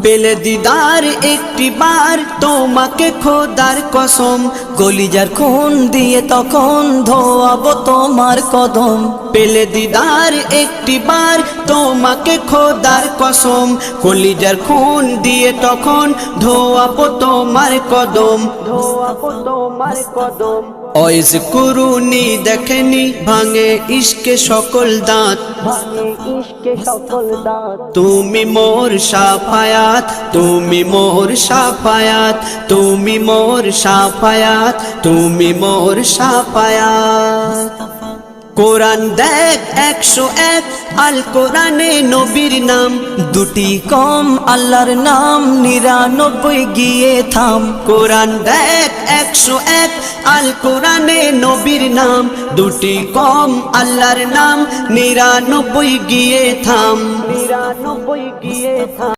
পেলে দিদার একটি বার তোমাকে খোদার কসম, কলিজার খুন দিয়ে তখন ধোয়াবো তোমার কদম। পেলে দিদার একটি বার তোমাকে খোদার কসম, কলিজার খুন দিয়ে তখন ধোয়াবো তোমার কদম, ধোয়াবো তোমার কদম। ওয়াইজ কুরুনি দেখেনি ভাঙে ইশকে সকল দাঁত, তুমি মোর শাফায়াত, তুমি মোর শাফায়াত, তুমি মোর শাফায়াত, তুমি মোর শাফায়াত। কোরআন দেখ 101 আল কোরআনে নবীর নাম, দুটি কম আল্লাহর নাম 99 গিয়ে থাম। কোরআন দেখ 101 আল কোরআনে নবীর নাম, দুটি কম আল্লাহর নাম 99 গিয়ে থাম, 99 গিয়ে থাম।